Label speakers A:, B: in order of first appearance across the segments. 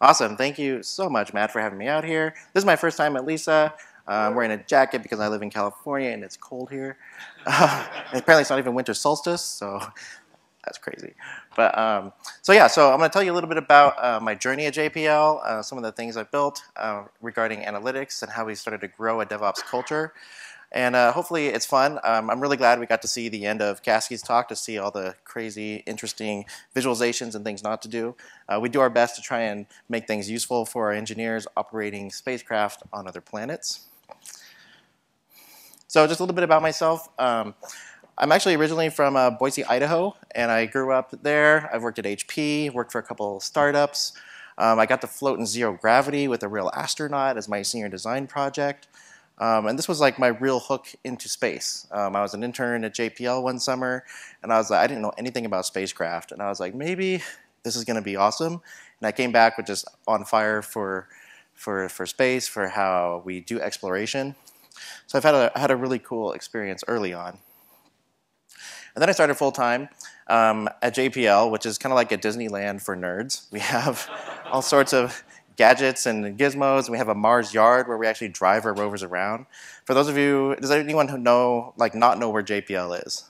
A: Awesome. Thank you so much, Matt, for having me out here. This is my first time at LISA. I'm wearing a jacket because I live in California and it's cold here. And apparently it's not even winter solstice, so that's crazy. But so I'm going to tell you a little bit about my journey at JPL, some of the things I built regarding analytics and how we started to grow a DevOps culture. And hopefully it's fun. I'm really glad we got to see the end of Caskie's talk to see all the crazy, interesting visualizations and things not to do. We do our best to try and make things useful for our engineers operating spacecraft on other planets. So just a little bit about myself. I'm actually originally from Boise, Idaho, and I grew up there. I've worked at HP, worked for a couple startups. I got to float in zero gravity with a real astronaut as my senior design project. And this was like my real hook into space. I was an intern at JPL one summer, and I didn't know anything about spacecraft. And I was like, maybe this is going to be awesome. And I came back with just on fire for space, for how we do exploration. So I had a really cool experience early on. And then I started full-time at JPL, which is kind of like a Disneyland for nerds. We have all sorts of gadgets and gizmos. We have a Mars yard where we actually drive our rovers around. For those of you, does anyone who know, not know where JPL is?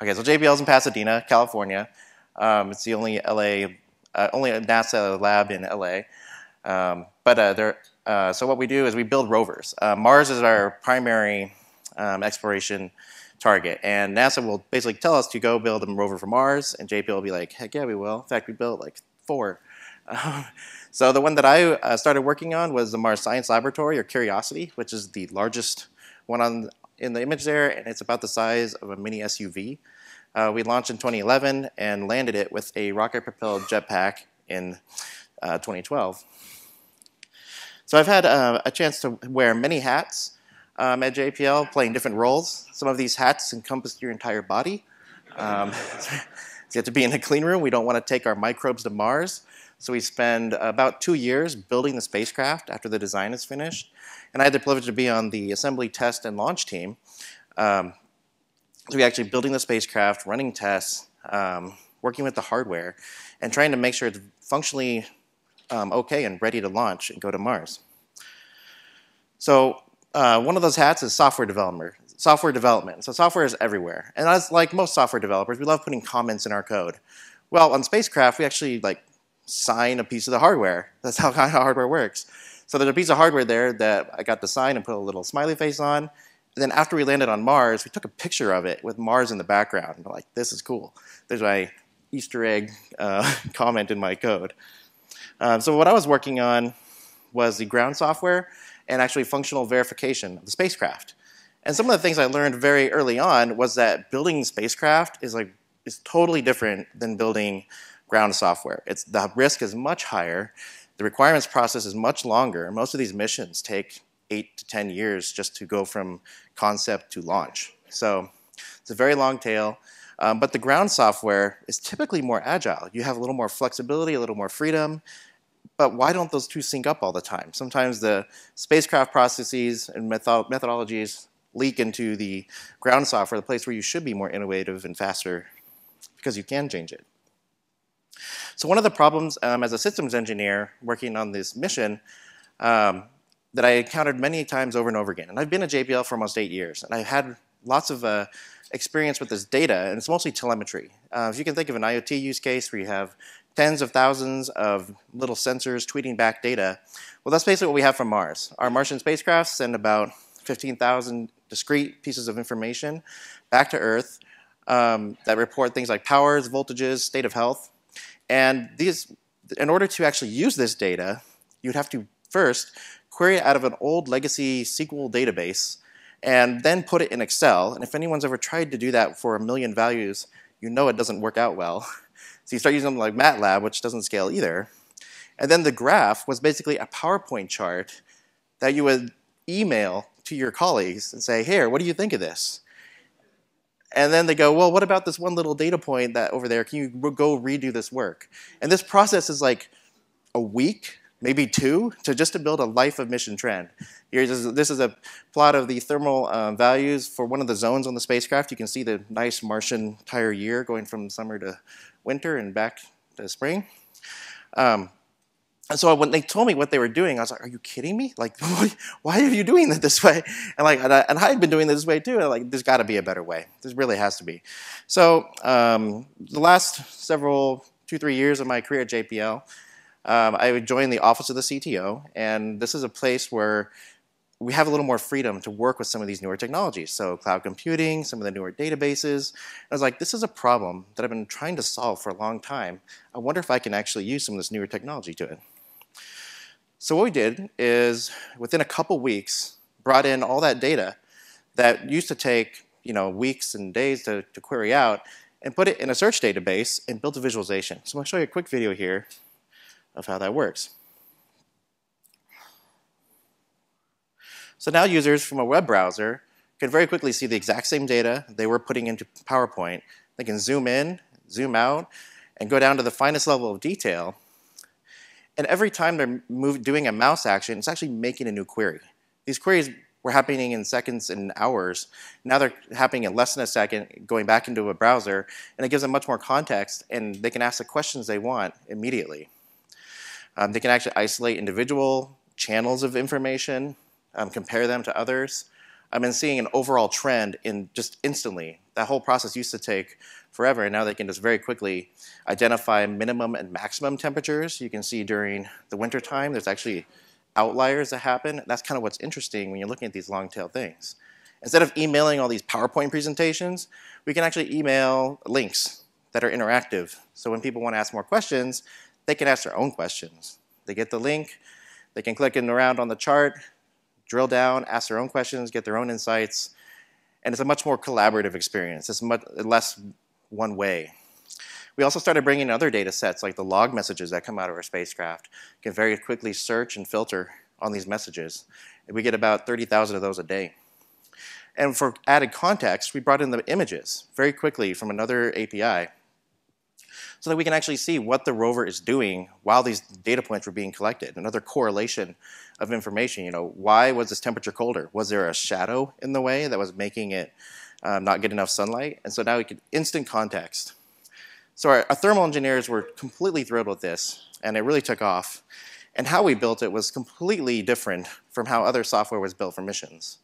A: Okay, so JPL is in Pasadena, California. It's the only only a NASA lab in LA. So what we do is we build rovers. Mars is our primary exploration target, and NASA will basically tell us to go build a rover for Mars, and JPL will be like, heck yeah, we will. In fact, we built like 4. So the one that I started working on was the Mars Science Laboratory, or Curiosity, which is the largest one in the image there, and it's about the size of a mini SUV. We launched in 2011 and landed it with a rocket-propelled jetpack in 2012. So I've had a chance to wear many hats at JPL, playing different roles. Some of these hats encompass your entire body. So you have to be in a clean room. We don't want to take our microbes to Mars. So we spend about 2 years building the spacecraft after the design is finished. And I had the privilege to be on the assembly, test, and launch team. So we're actually building the spacecraft, running tests, working with the hardware, and trying to make sure it's functionally okay and ready to launch and go to Mars. So one of those hats is software development. So software is everywhere. And as like most software developers, we love putting comments in our code. Well, on spacecraft, we actually sign a piece of the hardware. That's how kind of hardware works. So there's a piece of hardware there that I got to sign and put a little smiley face on. And then after we landed on Mars, we took a picture of it with Mars in the background. And we're like, this is cool. There's my Easter egg comment in my code. So what I was working on was the ground software and actually functional verification of the spacecraft. And some of the things I learned very early on was that building spacecraft is totally different than building ground software. The risk is much higher. The requirements process is much longer. Most of these missions take 8 to 10 years just to go from concept to launch. So it's a very long tail. But the ground software is typically more agile. You have a little more flexibility, a little more freedom. But why don't those two sync up all the time? Sometimes the spacecraft processes and methodologies leak into the ground software, the place where you should be more innovative and faster because you can change it. So one of the problems as a systems engineer working on this mission that I encountered many times over and over again, and I've been at JPL for almost 8 years, and I've had lots of experience with this data, and it's mostly telemetry. If you can think of an IoT use case where you have tens of thousands of little sensors tweeting back data, well, that's basically what we have from Mars. Our Martian spacecraft send about 15,000 discrete pieces of information back to Earth that report things like powers, voltages, state of health. And in order to actually use this data, you'd have to first query it out of an old legacy SQL database and then put it in Excel. And if anyone's ever tried to do that for 1 million values, you know it doesn't work out well. So you start using something like MATLAB, which doesn't scale either. And then the graph was basically a PowerPoint chart that you would email to your colleagues and say, here, what do you think of this? And then they go, well, what about this one little data point that over there? Can you go redo this work? And this process is like a week, maybe 2, just to build a life of mission trend. This is a plot of the thermal values for one of the zones on the spacecraft. You can see the nice Martian entire year going from summer to winter and back to spring. And so when they told me what they were doing, I was like, "Are you kidding me? Like, why are you doing it this way?" And I had been doing it this way too. And like, there's got to be a better way. There really has to be. So the last several 2-3 years of my career at JPL, I would join the office of the CTO, and this is a place where we have a little more freedom to work with some of these newer technologies. So cloud computing, some of the newer databases. I was like, this is a problem that I've been trying to solve for a long time. I wonder if I can actually use some of this newer technology to it. So what we did is, within a couple weeks, brought in all that data that used to take weeks and days to query out, and put it in a search database and built a visualization. So I'm going to show you a quick video here of how that works. So now users from a web browser can very quickly see the exact same data they were putting into PowerPoint. They can zoom in, zoom out, and go down to the finest level of detail. And every time they're doing a mouse action, it's actually making a new query. These queries were happening in seconds and hours. Now they're happening in less than a second, going back into a browser, and it gives them much more context, and they can ask the questions they want immediately. They can actually isolate individual channels of information, compare them to others. I've been seeing an overall trend in just instantly. That whole process used to take forever, and now they can just very quickly identify minimum and maximum temperatures. You can see during the winter time, there's actually outliers that happen. That's kind of what's interesting when you're looking at these long-tail things. Instead of emailing all these PowerPoint presentations, we can actually email links that are interactive. So when people want to ask more questions, they can ask their own questions. They get the link, they can click around on the chart, drill down, ask their own questions, get their own insights, and it's a much more collaborative experience. It's much less one way. We also started bringing in other data sets like the log messages that come out of our spacecraft. You can very quickly search and filter on these messages. And we get about 30,000 of those a day. And for added context, we brought in the images very quickly from another API so that we can actually see what the rover is doing while these data points were being collected. Another correlation of information. Why was this temperature colder? Was there a shadow in the way that was making it not get enough sunlight? And so now we could instant context. So our thermal engineers were completely thrilled with this, and it really took off. And how we built it was completely different from how other software was built for missions.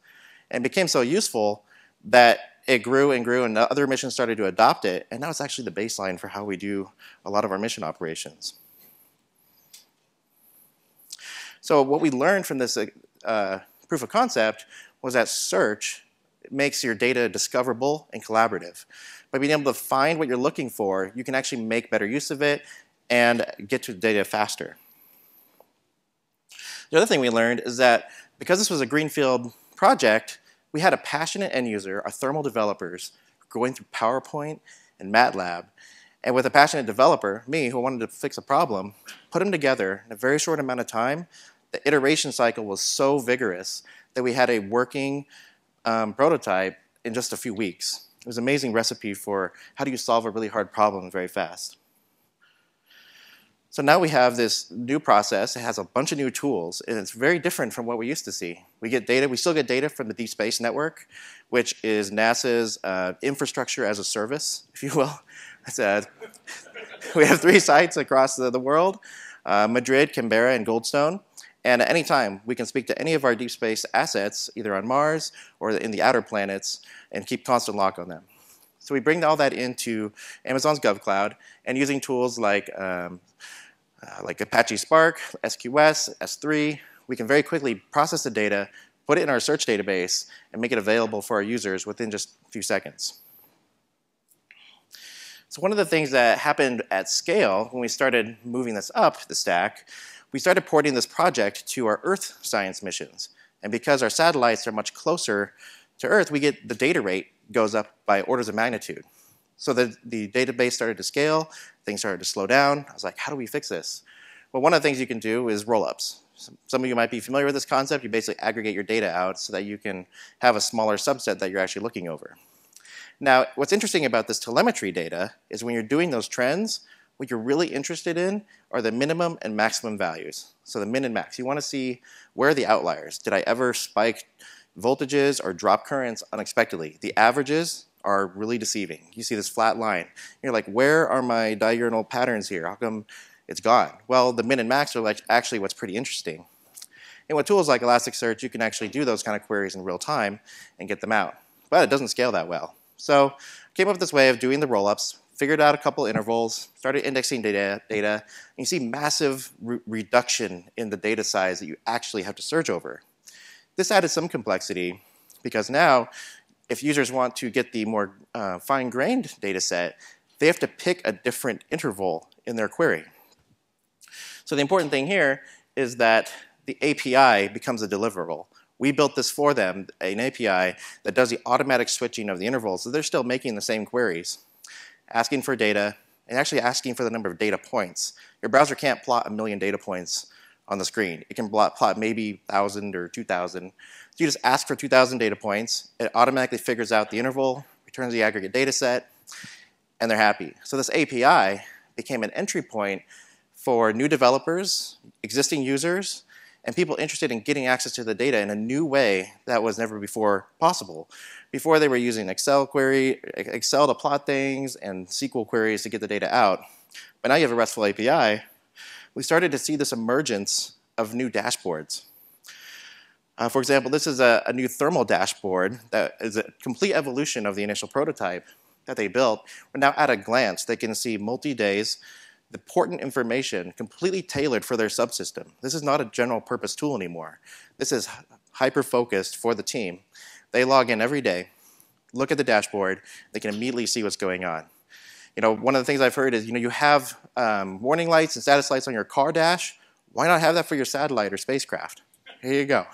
A: And it became so useful that it grew and grew, and other missions started to adopt it, and now it's actually the baseline for how we do a lot of our mission operations. So what we learned from this proof of concept was that search makes your data discoverable and collaborative. By being able to find what you're looking for, you can actually make better use of it and get to the data faster. The other thing we learned is that because this was a greenfield project, we had a passionate end user, our thermal developers, going through PowerPoint and MATLAB. And with a passionate developer, me, who wanted to fix a problem, put them together in a very short amount of time. The iteration cycle was so vigorous that we had a working prototype in just a few weeks. It was an amazing recipe for how do you solve a really hard problem very fast. So now we have this new process. It has a bunch of new tools, and it's very different from what we used to see. We get data. We still get data from the Deep Space Network, which is NASA's infrastructure as a service, if you will. We have 3 sites across the world, Madrid, Canberra, and Goldstone. And at any time, we can speak to any of our deep space assets, either on Mars or in the outer planets, and keep constant lock on them. So we bring all that into Amazon's GovCloud, and using tools like Apache Spark, SQS, S3, we can very quickly process the data, put it in our search database, and make it available for our users within just a few seconds. So one of the things that happened at scale when we started moving this up the stack, we started porting this project to our Earth science missions. And because our satellites are much closer to Earth, we get the data rate goes up by orders of magnitude. So the database started to scale, things started to slow down. I was like, how do we fix this? Well, one of the things you can do is roll-ups. Some of you might be familiar with this concept. You basically aggregate your data out so that you can have a smaller subset that you're actually looking over. Now, what's interesting about this telemetry data is when you're doing those trends, what you're really interested in are the minimum and maximum values. So the min and max. You want to see where are the outliers. Did I ever spike voltages or drop currents unexpectedly? The averages are really deceiving. You see this flat line. You're like, where are my diurnal patterns here? How come it's gone. Well, the min and max are like actually what's pretty interesting. And with tools like Elasticsearch, you can actually do those kind of queries in real time and get them out. But it doesn't scale that well. So I came up with this way of doing the rollups, figured out a couple intervals, started indexing data, and you see massive reduction in the data size that you actually have to search over. This added some complexity because now, if users want to get the more fine-grained data set, they have to pick a different interval in their query. So the important thing here is that the API becomes a deliverable. We built this for them, an API that does the automatic switching of the intervals, so they're still making the same queries, asking for data, and actually asking for the number of data points. Your browser can't plot 1 million data points on the screen. It can plot maybe 1,000 or 2,000. So you just ask for 2,000 data points. It automatically figures out the interval, returns the aggregate data set, and they're happy. So this API became an entry point for new developers, existing users, and people interested in getting access to the data in a new way that was never before possible. Before they were using Excel to plot things and SQL queries to get the data out. But now you have a RESTful API. We started to see this emergence of new dashboards. For example, this is a new thermal dashboard that is a complete evolution of the initial prototype that they built. But now at a glance, they can see multi-days, the important information completely tailored for their subsystem. This is not a general purpose tool anymore. This is hyper-focused for the team. They log in every day, look at the dashboard, they can immediately see what's going on. You know, one of the things I've heard is, you have warning lights and status lights on your car dash. Why not have that for your satellite or spacecraft? Here you go.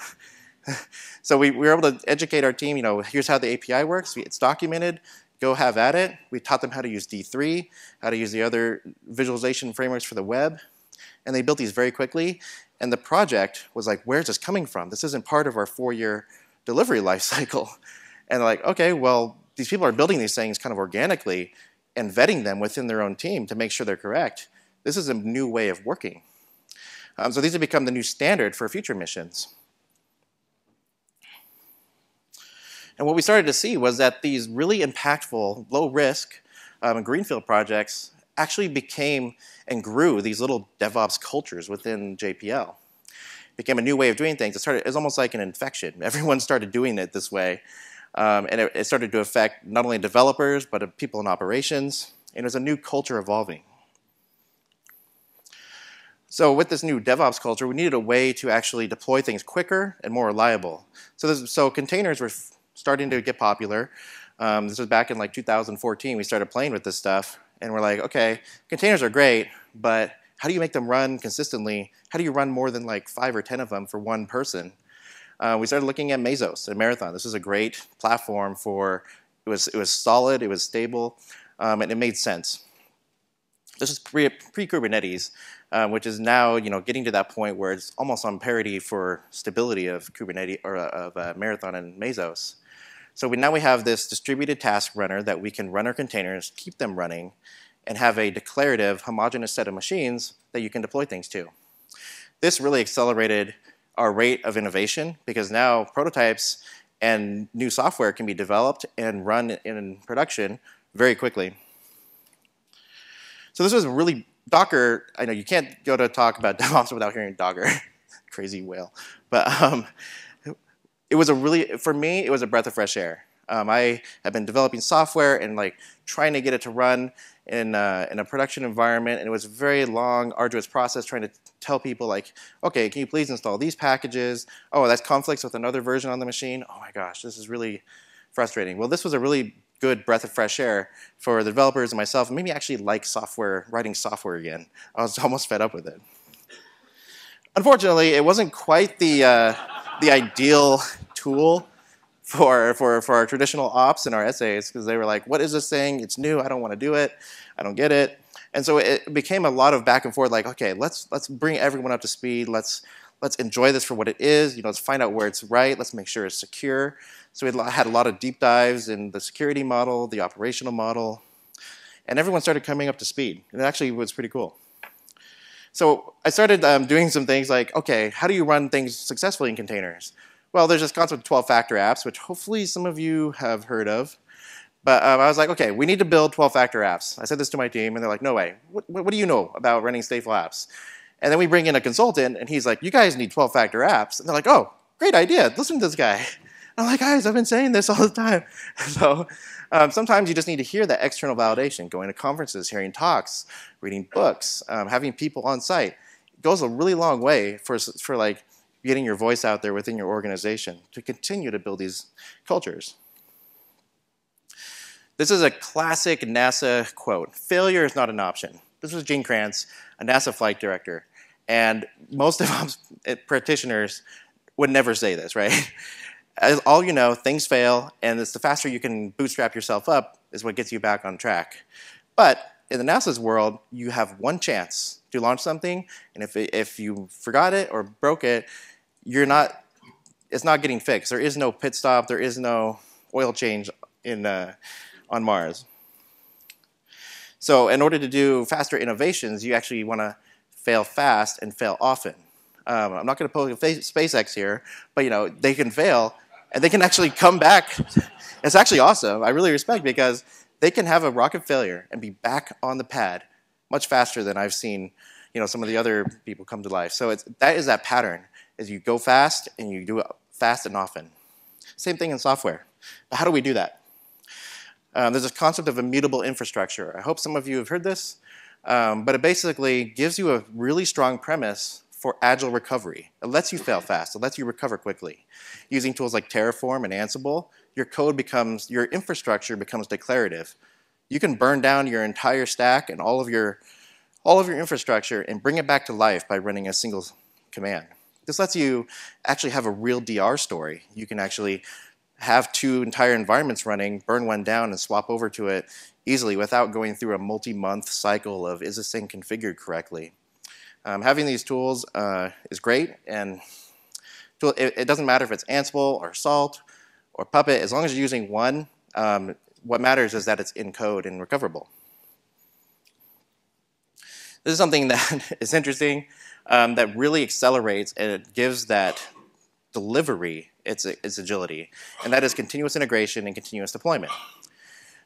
A: So we were able to educate our team, here's how the API works. It's documented. Go have at it. We taught them how to use D3, how to use the other visualization frameworks for the web. And they built these very quickly. And the project was like, where's this coming from? This isn't part of our 4-year delivery life cycle. And they're like, okay, well, these people are building these things kind of organically and vetting them within their own team to make sure they're correct. This is a new way of working. So these have become the new standard for future missions. And what we started to see was that these really impactful, low-risk greenfield projects actually became and grew these little DevOps cultures within JPL. It became a new way of doing things. It was almost like an infection. Everyone started doing it this way. And it started to affect not only developers, but people in operations. And there's a new culture evolving. So with this new DevOps culture, we needed a way to actually deploy things quicker and more reliable. So containers were starting to get popular. This was back in like 2014. We started playing with this stuff. And we're like, okay, containers are great, but how do you make them run consistently? How do you run more than like 5 or 10 of them for one person? We started looking at Mesos and Marathon. This was a great platform for, it was solid, it was stable, and it made sense. This is pre-Kubernetes, which is now getting to that point where it's almost on parity for stability of Kubernetes or of Marathon and Mesos. So now we have this distributed task runner that we can run our containers, keep them running, and have a declarative, homogeneous set of machines that you can deploy things to. This really accelerated our rate of innovation because now prototypes and new software can be developed and run in production very quickly. So this was really, Docker, I know you can't go to talk about DevOps without hearing Docker, crazy whale. But it was for me, it was a breath of fresh air. I have been developing software and like trying to get it to run in a production environment, and it was a very long, arduous process trying to tell people like, okay, can you please install these packages? Oh, that's conflicts with another version on the machine. Oh my gosh, this is really frustrating. Well, this was a really good breath of fresh air for the developers and myself, and maybe actually like writing software again. I was almost fed up with it. Unfortunately, it wasn't quite the ideal tool for our traditional ops and our essays, because they were like, what is this thing? It's new, I don't want to do it, I don't get it. And so it became a lot of back and forth, like, okay, let's bring everyone up to speed, let's enjoy this for what it is, let's find out where it's right, let's make sure it's secure. So we had a lot of deep dives in the security model, the operational model, and everyone started coming up to speed. And it actually was pretty cool. So I started doing some things like, okay, how do you run things successfully in containers? Well, there's this concept of 12-factor apps, which hopefully some of you have heard of. But I was like, okay, we need to build 12-factor apps. I said this to my team, and they're like, no way. What do you know about running stateful apps? And then we bring in a consultant, and he's like, you guys need 12-factor apps. And they're like, oh, great idea. Listen to this guy. I'm like, guys, I've been saying this all the time. So sometimes you just need to hear that external validation, going to conferences, hearing talks, reading books, having people on site. It goes a really long way for like getting your voice out there within your organization to continue to build these cultures. This is a classic NASA quote. Failure is not an option. This was Gene Kranz, a NASA flight director. And most of us practitioners would never say this, right? As all you know, things fail, and it's the faster you can bootstrap yourself up is what gets you back on track. But in the NASA's world, you have one chance to launch something, and if you forgot it or broke it, it's not getting fixed. There is no pit stop. There is no oil change on Mars. So in order to do faster innovations, you actually want to fail fast and fail often. I'm not going to poke SpaceX here, but they can fail, and they can actually come back. It's actually awesome. I really respect, because they can have a rocket failure and be back on the pad much faster than I've seen some of the other people come to life. So that is that pattern, is you go fast and you do it fast and often. Same thing in software. But how do we do that? There's this concept of immutable infrastructure. I hope some of you have heard this, but it basically gives you a really strong premise for agile recovery. It lets you fail fast. It lets you recover quickly. Using tools like Terraform and Ansible, your infrastructure becomes declarative. You can burn down your entire stack and all of your infrastructure and bring it back to life by running a single command. This lets you actually have a real DR story. You can actually have two entire environments running, burn one down, and swap over to it easily without going through a multi-month cycle of, is this thing configured correctly? Having these tools is great, and it doesn't matter if it's Ansible or Salt or Puppet. As long as you're using one, what matters is that it's in code and recoverable. This is something that is interesting, that really accelerates, and it gives that delivery its agility, and that is continuous integration and continuous deployment.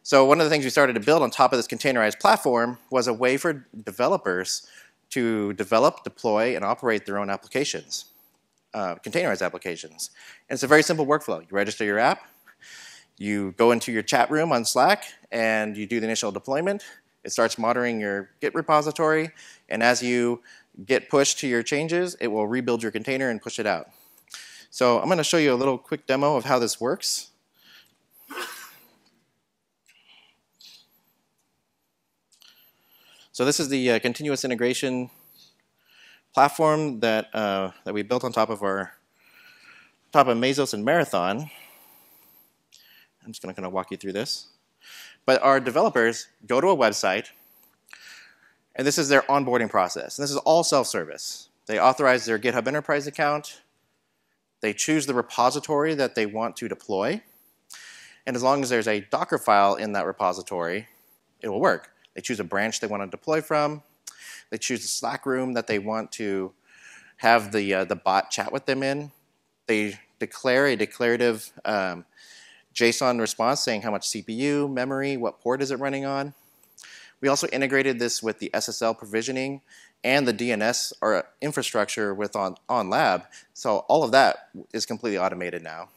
A: So one of the things we started to build on top of this containerized platform was a way for developers to develop, deploy, and operate their own applications, containerized applications. And it's a very simple workflow. You register your app, you go into your chat room on Slack, and you do the initial deployment. It starts monitoring your Git repository, and as you get pushed to your changes, it will rebuild your container and push it out. So I'm going to show you a little quick demo of how this works. So this is the continuous integration platform that we built on top of Mesos and Marathon. I'm just going to walk you through this. But our developers go to a website, and this is their onboarding process. And this is all self-service. They authorize their GitHub Enterprise account. They choose the repository that they want to deploy. And as long as there's a Docker file in that repository, it will work. They choose a branch they want to deploy from. They choose the Slack room that they want to have the bot chat with them in. They declare a declarative JSON response saying how much CPU, memory, what port is it running on. We also integrated this with the SSL provisioning and the DNS or infrastructure with OnLab. So all of that is completely automated now.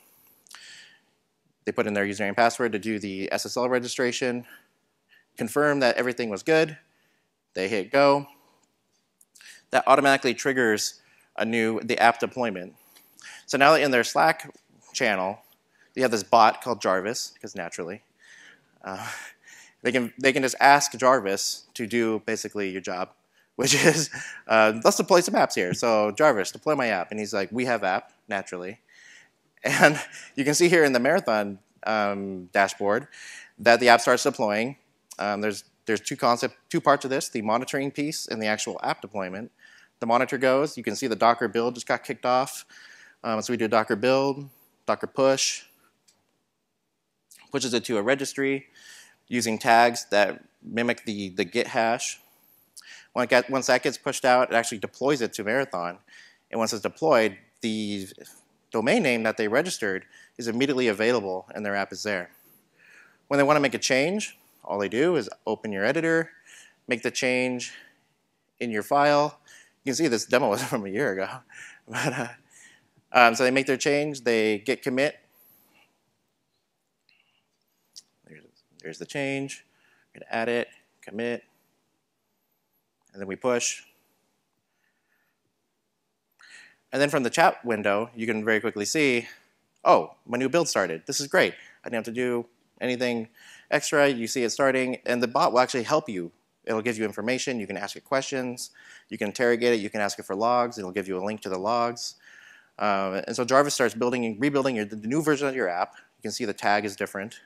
A: They put in their username and password to do the SSL registration, confirm that everything was good. They hit go. That automatically triggers the app deployment. So now in their Slack channel, they have this bot called Jarvis, because naturally. They can just ask Jarvis to do basically your job, which is, let's deploy some apps here. So Jarvis, deploy my app. And he's like, we have app, naturally. And you can see here in the Marathon dashboard that the app starts deploying. There's two parts of this, the monitoring piece and the actual app deployment. The monitor goes, you can see the Docker build just got kicked off. So we do Docker build, Docker push, pushes it to a registry using tags that mimic the Git hash. Once that gets pushed out, it actually deploys it to Marathon. And once it's deployed, the domain name that they registered is immediately available and their app is there. When they want to make a change, all they do is open your editor, make the change in your file. You can see this demo was from a year ago. But, so they make their change, they git commit. There's the change. We're going to add it, commit, and then we push. And then from the chat window, you can very quickly see, oh, my new build started. This is great. I didn't have to do anything extra. You see it starting, and the bot will actually help you. It'll give you information. You can ask it questions. You can interrogate it. You can ask it for logs. It'll give you a link to the logs. And so Jarvis starts rebuilding the new version of your app. You can see the tag is different.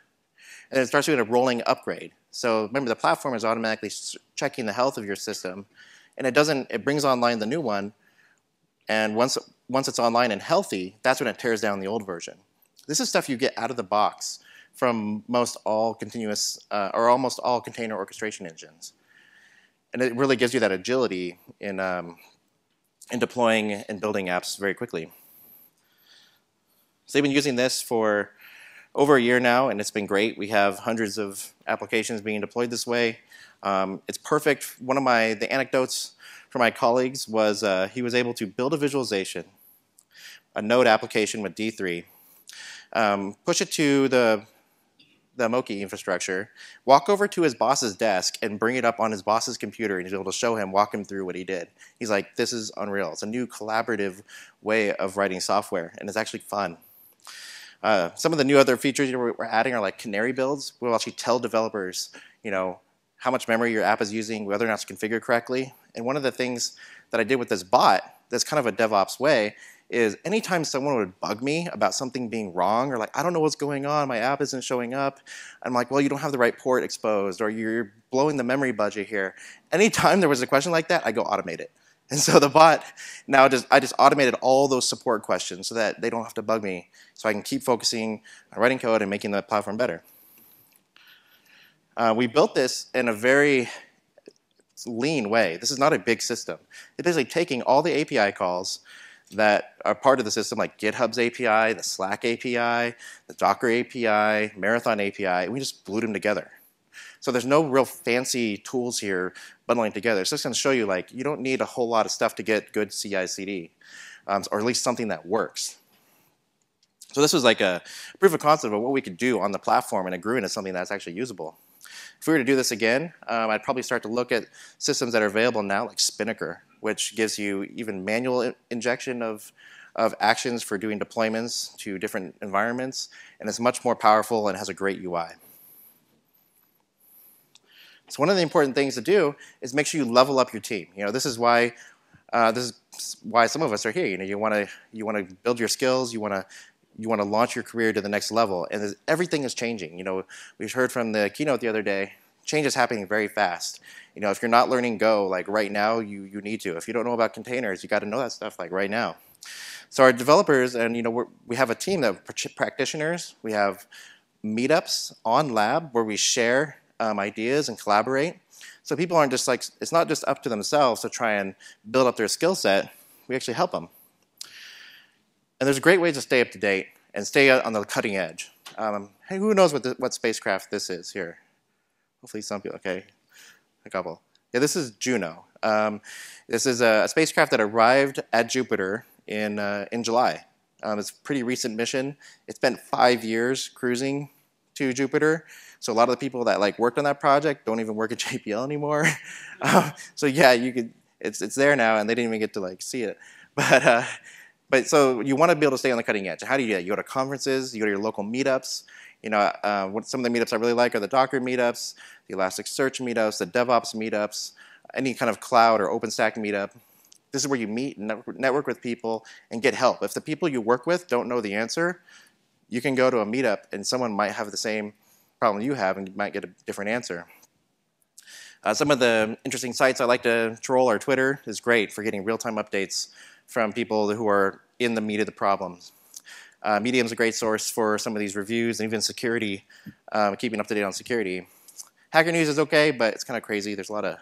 A: And then it starts doing a rolling upgrade. So remember, the platform is automatically checking the health of your system. And it brings online the new one. And once it's online and healthy, that's when it tears down the old version. This is stuff you get out of the box from most all continuous, or almost all container orchestration engines. And it really gives you that agility in deploying and building apps very quickly. So they've been using this for over a year now, and it's been great. We have hundreds of applications being deployed this way. It's perfect. One of the anecdotes from my colleagues was he was able to build a visualization, a node application with D3, push it to the Moki infrastructure, walk over to his boss's desk and bring it up on his boss's computer, and he's able to show him, walk him through what he did. He's like, this is unreal. It's a new collaborative way of writing software, and it's actually fun. Some of the new other features we're adding are like canary builds. We'll actually tell developers, how much memory your app is using, whether or not it's configured correctly. And one of the things that I did with this bot, that's kind of a DevOps way, is anytime someone would bug me about something being wrong, or like, I don't know what's going on, my app isn't showing up, I'm like, well, you don't have the right port exposed, or you're blowing the memory budget here. Anytime there was a question like that, I go automate it. And so the bot, now I just automated all those support questions so that they don't have to bug me, so I can keep focusing on writing code and making the platform better. We built this in a very lean way. This is not a big system. It's basically taking all the API calls that are part of the system, like GitHub's API, the Slack API, the Docker API, Marathon API, and we just glued them together. So there's no real fancy tools here bundling together. It's just going to show you, like, you don't need a whole lot of stuff to get good CI/CD, or at least something that works. So this was like a proof of concept of what we could do on the platform, and it grew into something that's actually usable. If we were to do this again, I'd probably start to look at systems that are available now, like Spinnaker, which gives you even manual injection of actions for doing deployments to different environments, and it's much more powerful and has a great UI. So one of the important things to do is make sure you level up your team. This is why some of us are here. You want to build your skills. You want to launch your career to the next level, and everything is changing. We heard from the keynote the other day, change is happening very fast. If you're not learning Go, like right now, you need to. If you don't know about containers, you got to know that stuff like right now. So our developers, and we have a team of practitioners. We have meetups on lab where we share ideas and collaborate. So people aren't just like, it's not just up to themselves to try and build up their skill set. We actually help them. And there's great ways to stay up to date and stay on the cutting edge. Hey, who knows what spacecraft this is here? Hopefully some people, okay, a couple. Yeah, this is Juno. This is a spacecraft that arrived at Jupiter in July. It's a pretty recent mission. It spent 5 years cruising to Jupiter. So a lot of the people that worked on that project don't even work at JPL anymore. So yeah, it's there now, and they didn't even get to see it. But so you want to be able to stay on the cutting edge. How do you do that? You go to conferences, you go to your local meetups. Some of the meetups I really like are the Docker meetups, the Elasticsearch meetups, the DevOps meetups, any kind of cloud or OpenStack meetup. This is where you meet and network with people and get help. If the people you work with don't know the answer, you can go to a meetup and someone might have the same problem you have and you might get a different answer. Some of the interesting sites I like to troll are Twitter is great for getting real-time updates from people who are in the meat of the problems. Medium's a great source for some of these reviews and even security, keeping up to date on security. Hacker News is okay, but it's kind of crazy. There's a lot of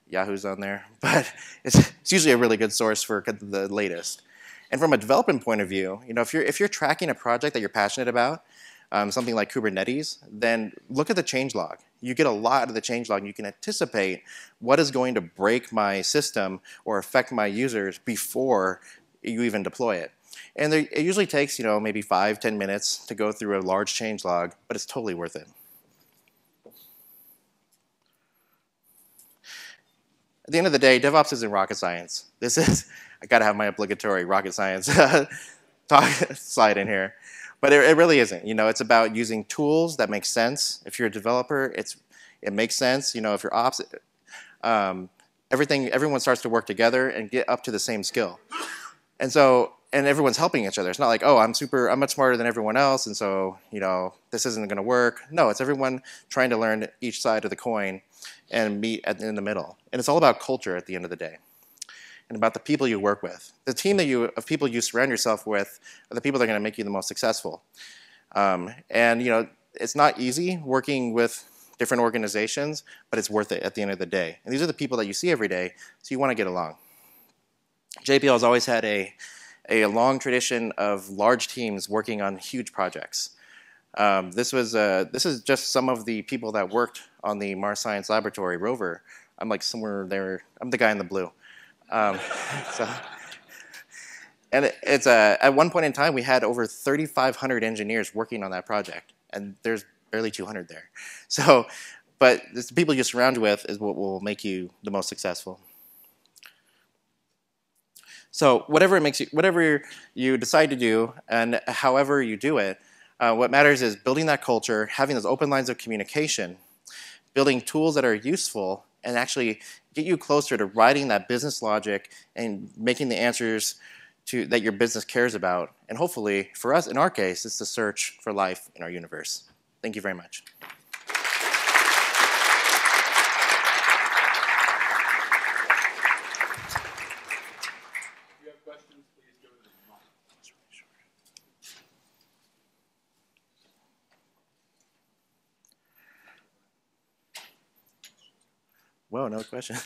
A: Yahoos on there, but it's usually a really good source for the latest. And from a development point of view, if you're tracking a project that you're passionate about, something like Kubernetes, then look at the changelog. You get a lot of the changelog. You can anticipate what is going to break my system or affect my users before you even deploy it. And it usually takes, maybe 5-10 minutes to go through a large changelog, but it's totally worth it. At the end of the day, DevOps isn't rocket science. I gotta have my obligatory rocket science slide in here. But it really isn't. It's about using tools that make sense. If you're a developer, it makes sense. If you're ops, everyone starts to work together and get up to the same skill. And everyone's helping each other. It's not like, oh, I'm much smarter than everyone else, and so this isn't going to work. No, it's everyone trying to learn each side of the coin and meet in the middle. And it's all about culture at the end of the day, and about the people you work with. The team of people you surround yourself with are the people that are going to make you the most successful. It's not easy working with different organizations, but it's worth it at the end of the day. And these are the people that you see every day, so you want to get along. JPL has always had a long tradition of large teams working on huge projects. This is just some of the people that worked on the Mars Science Laboratory rover. I'm like somewhere there. I'm the guy in the blue. And at one point in time, we had over 3,500 engineers working on that project, and there's barely 200 there. But the people you surround with is what will make you the most successful. So whatever you decide to do, and however you do it, what matters is building that culture, having those open lines of communication, building tools that are useful, and actually get you closer to writing that business logic and making the answers that your business cares about. And hopefully, for us, in our case, it's the search for life in our universe. Thank you very much. Whoa, another question.
B: I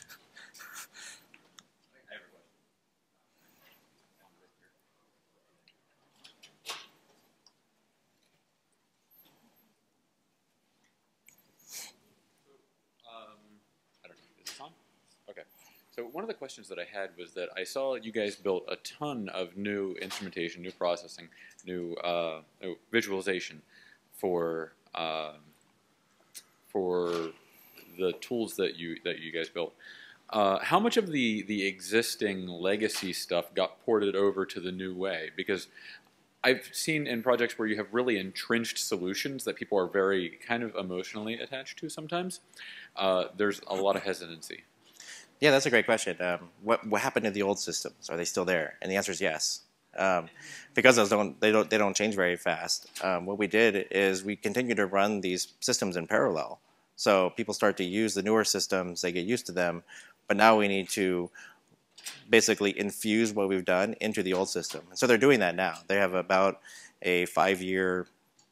B: don't know, is this on? Okay. So one of the questions that I had was that I saw you guys built a ton of new instrumentation, new processing, new visualization for the tools that you guys built. How much of the existing legacy stuff got ported over to the new way? Because I've seen in projects where you have really entrenched solutions that people are very kind of emotionally attached to sometimes, there's a lot of hesitancy.
A: Yeah, that's a great question. What happened to the old systems? Are they still there? And the answer is yes. Because those they don't change very fast. What we did is we continue to run these systems in parallel. So people start to use the newer systems, they get used to them, but now we need to basically infuse what we've done into the old system. And so they're doing that now. They have about a 5-year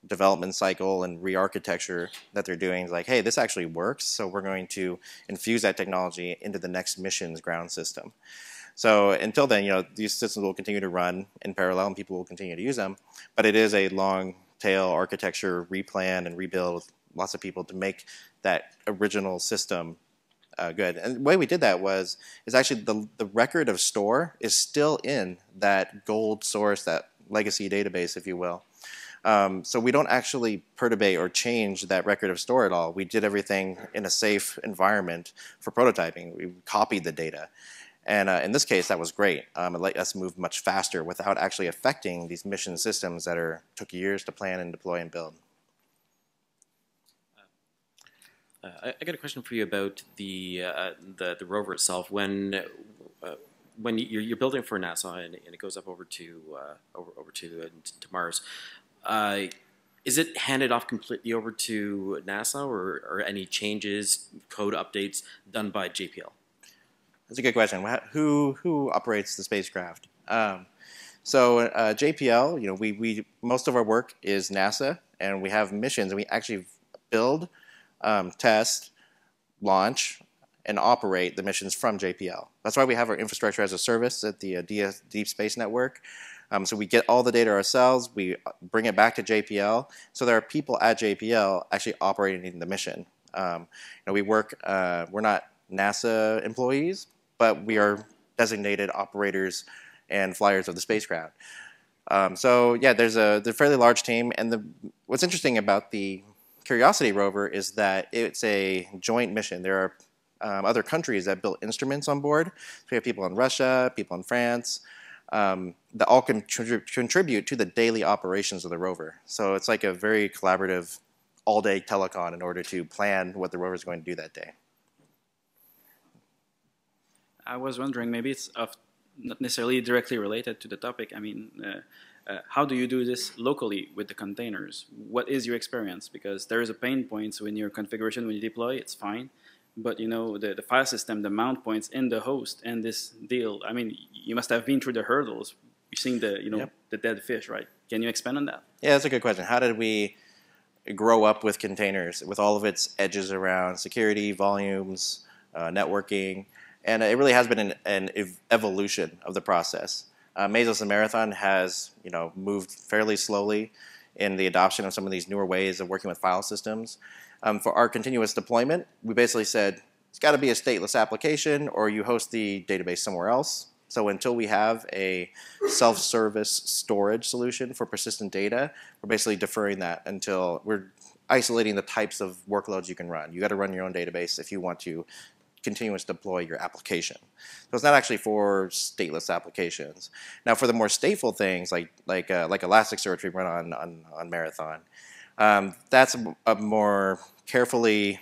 A: development cycle and re-architecture that they're doing. It's like, hey, this actually works, so we're going to infuse that technology into the next mission's ground system. So until then, these systems will continue to run in parallel and people will continue to use them, but it is a long tail architecture replan and rebuild with lots of people to make that original system good. And the way we did that is actually the record of store is still in that gold source, that legacy database, if you will. So we don't actually perturbate or change that record of store at all. We did everything in a safe environment for prototyping. We copied the data. And in this case, that was great. It let us move much faster without actually affecting these mission systems that took years to plan and deploy and build.
C: I got a question for you about the rover itself. When you're building for NASA and it goes up over to Mars, is it handed off completely over to NASA, or any changes, code updates done by JPL?
A: That's a good question. Who operates the spacecraft? So JPL, we most of our work is NASA, and we have missions, and we actually build, test, launch, and operate the missions from JPL. That's why we have our infrastructure as a service at the Deep Space Network. So we get all the data ourselves, we bring it back to JPL. So there are people at JPL actually operating the mission. We work, we're not NASA employees, but we are designated operators and flyers of the spacecraft. So yeah, there's a fairly large team, and what's interesting about the Curiosity rover is that it's a joint mission. There are other countries that built instruments on board. So we have people in Russia, people in France, that all contribute to the daily operations of the rover. So it's like a very collaborative all-day telecon in order to plan what the rover is going to do that day.
D: I was wondering, maybe it's not necessarily directly related to the topic. I mean, how do you do this locally with the containers? What is your experience? Because there is a pain point when your configuration, when you deploy, it's fine. But you know, the file system, the mount points in the host and this deal, I mean, you must have been through the hurdles. You're seeing the, yep, the dead fish, right? Can you expand on that?
A: Yeah, that's a good question. How did we grow up with containers, with all of its edges around security, volumes, networking? And it really has been an evolution of the process. Mesos and Marathon has, moved fairly slowly in the adoption of some of these newer ways of working with file systems. For our continuous deployment, we basically said it's got to be a stateless application, or you host the database somewhere else. So until we have a self-service storage solution for persistent data, we're basically deferring that until we're isolating the types of workloads you can run. You got to run your own database if you want to continuous deploy your application. So it's not actually for stateless applications. Now for the more stateful things like Elasticsearch we run on Marathon, that's a more carefully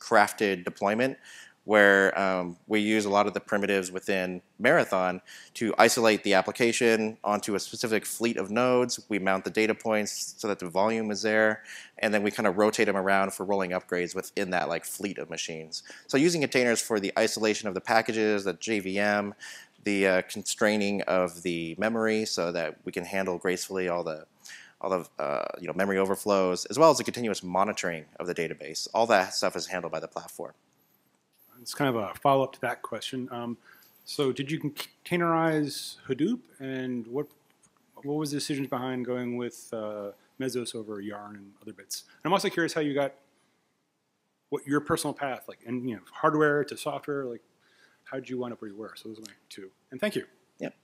A: crafted deployment where we use a lot of the primitives within Marathon to isolate the application onto a specific fleet of nodes. We mount the data points so that the volume is there, and then we kind of rotate them around for rolling upgrades within that fleet of machines. So using containers for the isolation of the packages, the JVM, the constraining of the memory so that we can handle gracefully all the memory overflows, as well as the continuous monitoring of the database. All that stuff is handled by the platform.
E: It's kind of a follow-up to that question. So did you containerize Hadoop, and what was the decisions behind going with Mesos over Yarn and other bits? And I'm also curious how you got what your personal path, and hardware to software, how did you wind up where you were? So those are my two. And thank you.
A: Yep.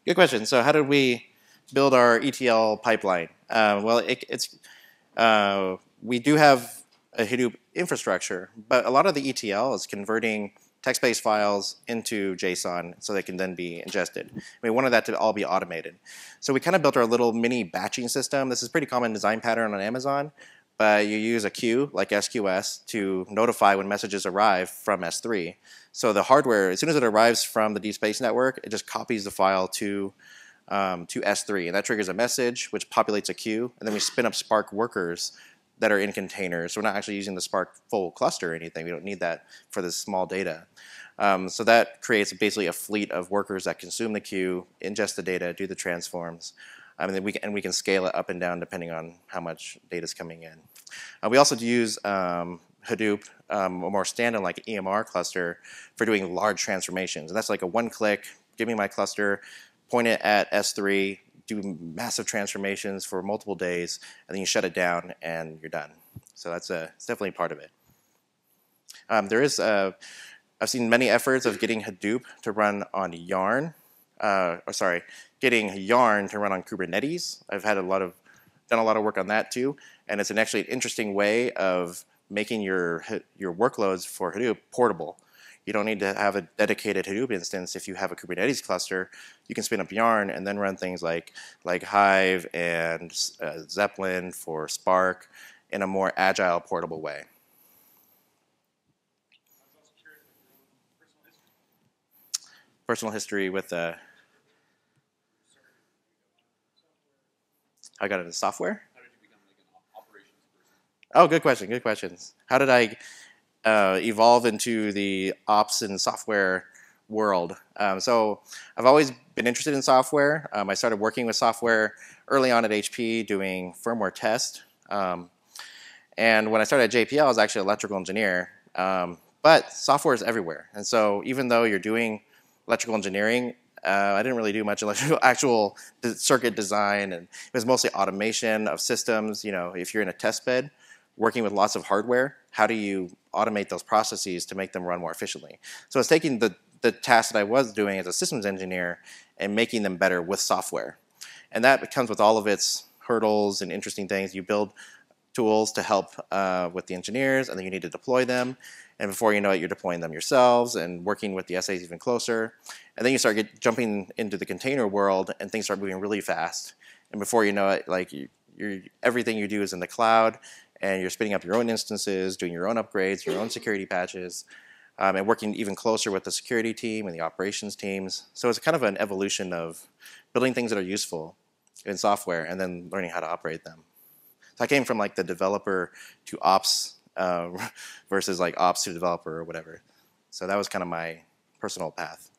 A: Good question. So how did we build our ETL pipeline? Well, we do have a Hadoop infrastructure, but a lot of the ETL is converting text-based files into JSON so they can then be ingested. We wanted that to all be automated. So we kind of built our little mini batching system. This is a pretty common design pattern on Amazon, but you use a queue like SQS to notify when messages arrive from S3. So the hardware, as soon as it arrives from the Deep Space Network, it just copies the file to S3, and that triggers a message which populates a queue, and then we spin up Spark workers that are in containers. So we're not actually using the Spark full cluster or anything. We don't need that for this small data. So that creates basically a fleet of workers that consume the queue, ingest the data, do the transforms, and we can scale it up and down depending on how much data is coming in. We also use Hadoop, a more standard EMR cluster for doing large transformations. And that's like a one-click, give me my cluster, point it at S3, do massive transformations for multiple days, and then you shut it down and you're done. So it's definitely part of it. I've seen many efforts of getting Hadoop to run on Yarn, getting Yarn to run on Kubernetes. I've had done a lot of work on that too, and it's actually an interesting way of making your workloads for Hadoop portable. You don't need to have a dedicated Hadoop instance. If you have a Kubernetes cluster, you can spin up Yarn and then run things like Hive and Zeppelin for Spark in a more agile, portable way. Personal history with I got into software?
B: How did you become an operations person?
A: Oh, good question. Good questions. How did I evolve into the ops and software world? So I've always been interested in software. I started working with software early on at HP doing firmware test. And when I started at JPL, I was actually an electrical engineer. But software is everywhere. And so even though you're doing electrical engineering, I didn't really do much electrical, actual circuit design, and it was mostly automation of systems. You know, if you're in a test bed, working with lots of hardware, how do you automate those processes to make them run more efficiently? So it's taking the tasks that I was doing as a systems engineer and making them better with software. And that comes with all of its hurdles and interesting things. You build tools to help with the engineers, and then you need to deploy them. And before you know it, you're deploying them yourselves and working with the SAs even closer. And then you start jumping into the container world, and things start moving really fast. And before you know it, like everything you do is in the cloud, and you're spinning up your own instances, doing your own upgrades, your own security patches, and working even closer with the security team and the operations teams. So it's kind of an evolution of building things that are useful in software and then learning how to operate them. So I came from like the developer to ops versus like ops to developer or whatever. So that was kind of my personal path.